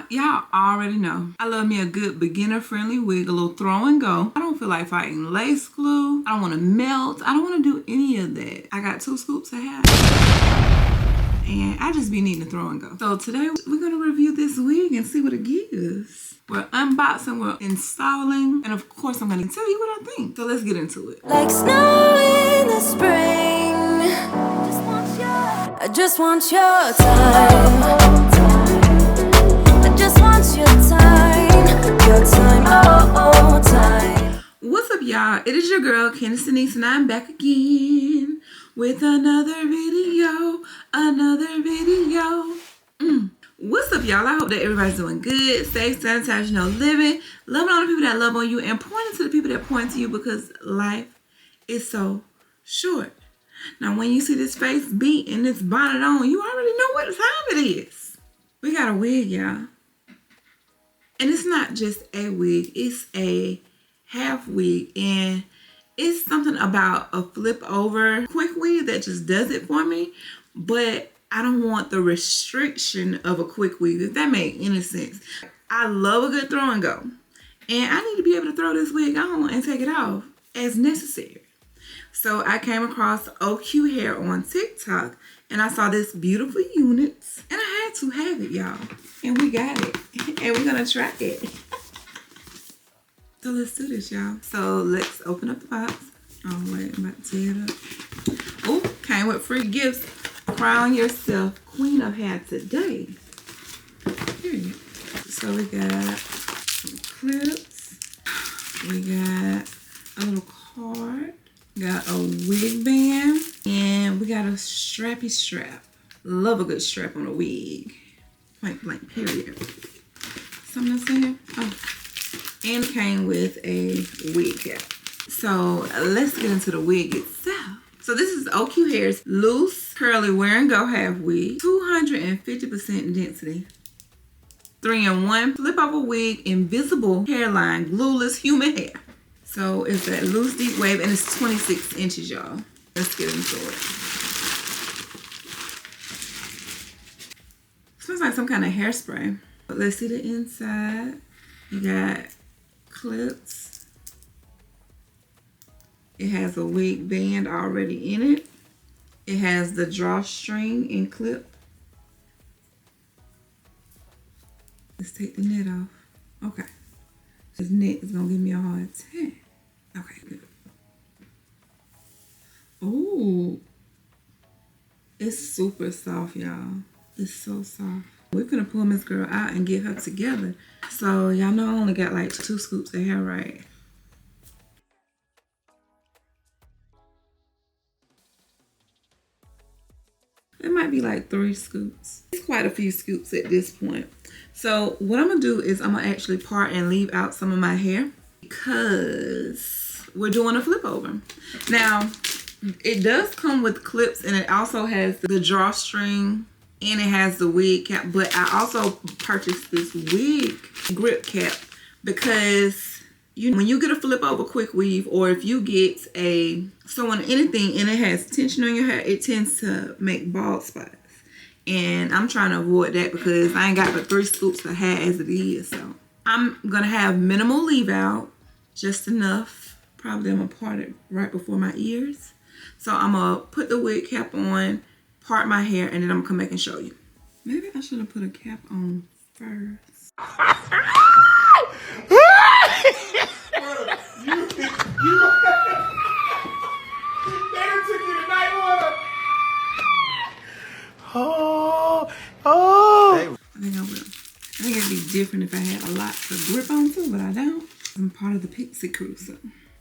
y'all already know. I love me a good beginner-friendly wig, a little throw and go. I don't feel like fighting lace glue. I don't want to melt. I don't want to do any of that. I got 2 scoops of hair. And I just be needing to throw and go. So today we're gonna review this wig and see what it gives. We're unboxing, we're installing, and of course I'm gonna tell you what I think. So let's get into it. Like snow in the spring, I just want your time. I just want your time, oh, time. What's up, y'all? It is your girl, Candace Denise, and I'm back again with another video. What's up, y'all? I hope that everybody's doing good, safe, sanitized, you know, living, loving all the people that love on you, and pointing to the people that point to you, because life is so short. Now, when you see this face beat and this bonnet on, you already know what time it is. We got a wig, y'all. And it's not just a wig, it's a half wig, and it's something about a flip over quick wig that just does it for me. But I don't want the restriction of a quick wig, if that makes any sense. I love a good throw and go, and I need to be able to throw this wig on and take it off as necessary. So I came across OQ Hair on TikTok, and I saw this beautiful units, and I had to have it, y'all. And we got it, and we're gonna try it. So let's do this, y'all. So let's open up the box. Oh wait, I'm about to tear it up. Oh, came with free gifts. Crown yourself queen of hair today. Period. So we got some clips. We got a little card. We got a wig band. And we got a strappy strap. Love a good strap on a wig. Point blank, period. Something else in here? Oh. And it came with a wig cap. So let's get into the wig itself. So this is OQ Hair's loose, curly, wear and go half wig. 250% density. 3-in-1 flip over wig, invisible hairline, glueless human hair. So it's that loose deep wave, and it's 26 inches, y'all. Let's get into it. Smells like some kind of hairspray. But let's see the inside. You got clips. It has a wig band already in it. It has the drawstring and clip. Let's take the net off. Okay. This net is gonna give me a hard time. Okay, good. Ooh. It's super soft, y'all. It's so soft. We're gonna pull Miss Girl out and get her together. So y'all know I only got like 2 scoops of hair, right? It might be like 3 scoops. It's quite a few scoops at this point. So what I'm gonna do is I'm gonna actually part and leave out some of my hair, because we're doing a flip over. Now, it does come with clips, and it also has the drawstring, and it has the wig cap. But I also purchased this wig grip cap because when you get a flip over quick weave, or if you get a sewing anything and it has tension on your hair, it tends to make bald spots. And I'm trying to avoid that because I ain't got but 3 scoops of hair as it is. So I'm gonna have minimal leave out, just enough. Probably I'm gonna part it right before my ears. So I'm gonna put the wig cap on, part my hair, and then I'm gonna come back and show you. Maybe I should have put a cap on first. I think I will. I think it'd be different if I had a lot to grip onto, but I don't. I'm part of the Pixie crew, so.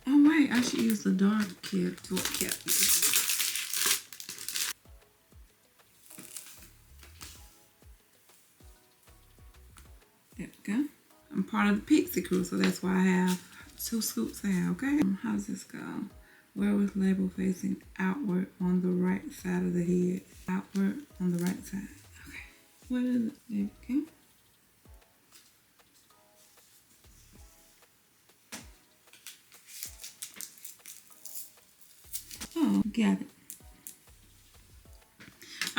Oh wait, I should use the dark cap to cap. There we go. I'm part of the Pixie crew, so that's why I have 2 scoops of hair, okay? How does this go? Wear with label facing outward on the right side of the head. Outward on the right side. Okay. What is it? There we go. Oh, got it.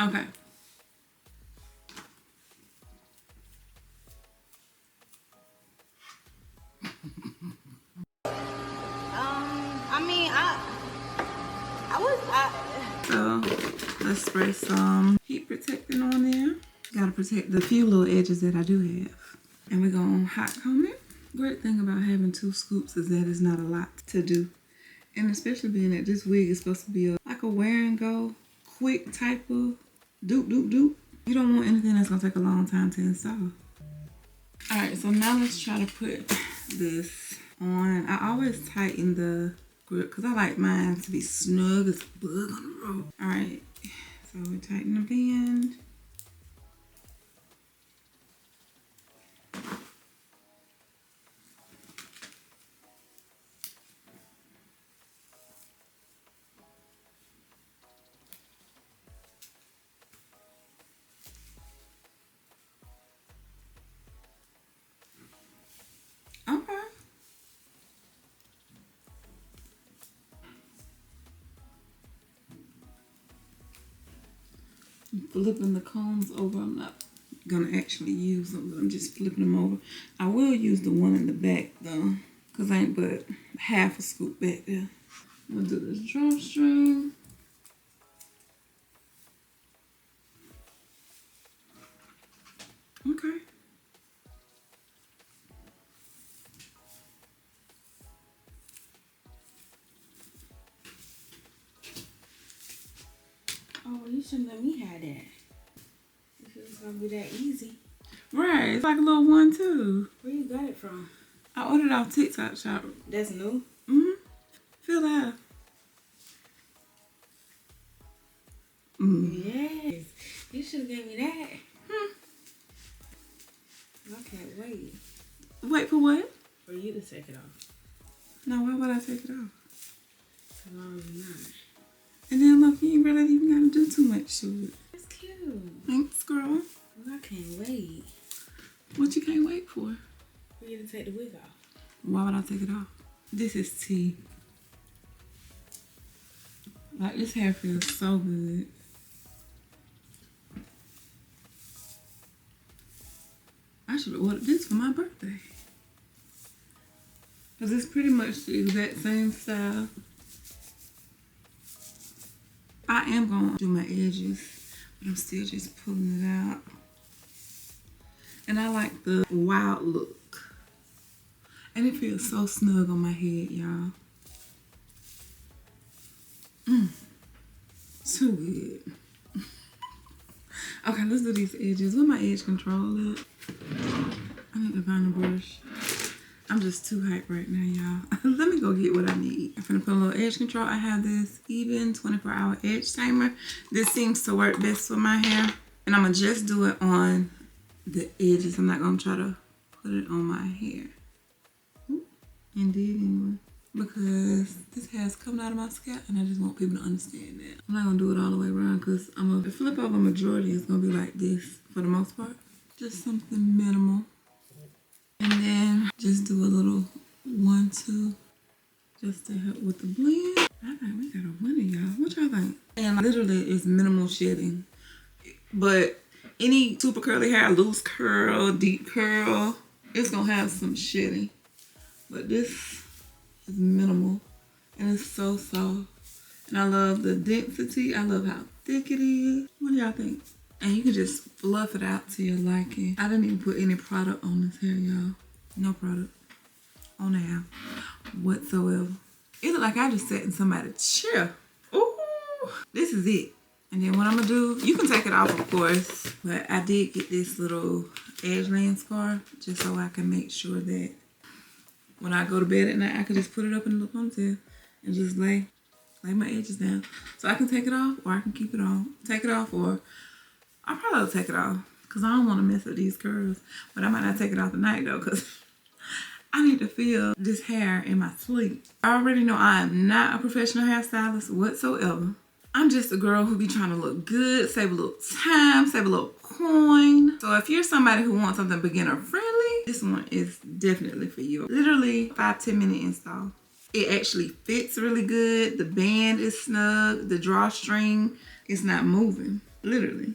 Okay. So let's spray some heat protectant on there. Gotta protect the few little edges that I do have. And we're gonna hot comb it. Great thing about having 2 scoops is that it's not a lot to do. And especially being that this wig is supposed to be like a wear and go, quick type of doop doop doop. You don't want anything that's gonna take a long time to install. Alright, so now let's try to put this on. I always tighten the grip because I like mine to be snug as a bug on the road. Alright, so we tighten the band. Okay. I'm flipping the combs over. I'm not gonna actually use them, but I'm just flipping them over. I will use the one in the back though, because I ain't but half a scoop back there. I'm gonna do this drawstring. Okay. Oh, well, you shouldn't let me have that. If it was gonna be that easy. Right, it's like a little one too. Where you got it from? I ordered off TikTok shop. That's new? Mm-hmm. Feel that. Yes. You should have gave me that. I can't wait. Wait for what? For you to take it off. No, why would I take it off? Because I already not. And then look, you ain't really even gotta do too much to it. That's cute. Thanks, girl. Well, I can't wait. What you can't wait for? For you to take the wig off. Why would I take it off? This is tea. Like, this hair feels so good. I should have ordered this for my birthday. Because it's pretty much the exact same style. I am going to do my edges, but I'm still just pulling it out. And I like the wild look. And it feels so snug on my head, y'all. Too good. Okay, let's do these edges. Where my edge control at? I need to find a brush. I'm just too hyped right now, y'all. Let me go get what I need. I'm gonna put a little edge control. I have this even 24-hour edge timer. This seems to work best for my hair. And I'm gonna just do it on the edges. I'm not gonna try to put it on my hair. Ooh, indeed, anyway. Because this hair's coming out of my scalp and I just want people to understand that. I'm not gonna do it all the way around because I'm gonna flip over majority. It's gonna be like this for the most part. Just something minimal. And then just do a little 1-2 just to help with the blend. I think we got a winner, y'all. What y'all think? And literally it's minimal shedding. But any super curly hair, loose curl, deep curl, it's gonna have some shedding. But this is minimal and it's so soft. And I love the density. I love how thick it is. What do y'all think? And you can just fluff it out to your liking. I didn't even put any product on this hair, y'all. No product on the hair whatsoever. It looked like I just sat in somebody's chair. Ooh, this is it. And then what I'm gonna do, you can take it off, of course, but I did get this little edge land scarf just so I can make sure that when I go to bed at night, I can just put it up in a little ponytail and just lay my edges down. So I can take it off or I can keep it on. Take it off, or I'll probably take it off because I don't want to mess with these curls. But I might not take it off tonight though because I need to feel this hair in my sleep. I already know I am not a professional hairstylist whatsoever. I'm just a girl who be trying to look good, save a little time, save a little coin. So if you're somebody who wants something beginner friendly, this one is definitely for you. Literally 5-10 minute install. It actually fits really good. The band is snug. The drawstring is not moving. Literally.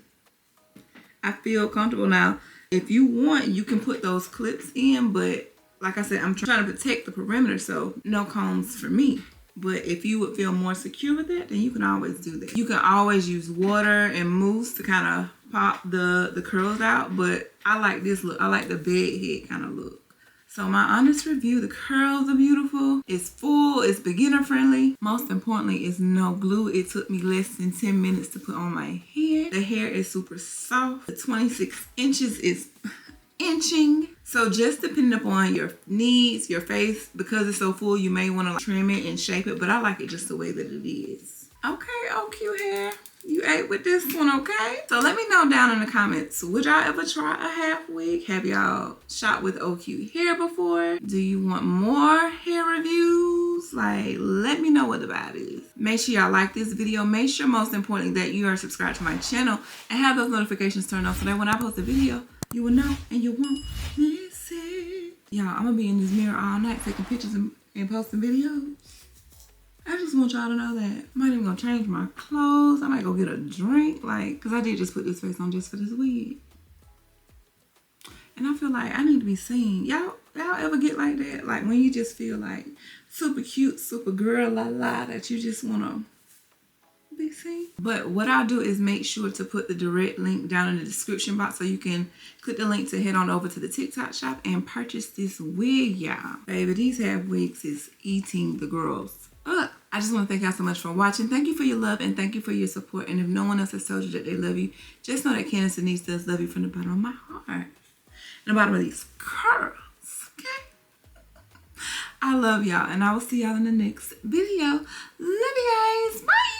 I feel comfortable now. If you want, you can put those clips in, but like I said, I'm trying to protect the perimeter, so no combs for me. But if you would feel more secure with that, then you can always do that. You can always use water and mousse to kind of pop the curls out, but I like this look. I like the bed head kind of look. So my honest review, the curls are beautiful. It's full, it's beginner friendly. Most importantly, it's no glue. It took me less than 10 minutes to put on my hair. The hair is super soft. The 26 inches is inching. So just depending upon your needs, your face, because it's so full, you may want to trim it and shape it, but I like it just the way that it is. Okay, oh cute hair. You ate with this one, okay? So let me know down in the comments, would y'all ever try a half wig? Have y'all shot with cute hair before? Do you want more hair reviews? Like, let me know what the vibe is. Make sure y'all like this video. Make sure, most importantly, that you are subscribed to my channel and have those notifications turned on so that when I post a video, you will know and you won't miss it. Y'all, I'm gonna be in this mirror all night taking pictures and posting videos. I just want y'all to know that. I might even gonna change my clothes. I might go get a drink, like, cause I did just put this face on just for this wig. And I feel like I need to be seen. Y'all ever get like that? Like when you just feel like super cute, super girl la that you just wanna be seen. But what I'll do is make sure to put the direct link down in the description box so you can click the link to head on over to the TikTok shop and purchase this wig, y'all. Baby, these half wigs is eating the girls up. I just want to thank y'all so much for watching. Thank you for your love and thank you for your support. And if no one else has told you that they love you, just know that Candace Denise does love you from the bottom of my heart and the bottom of these curls, okay? I love y'all and I will see y'all in the next video. Love you guys. Bye.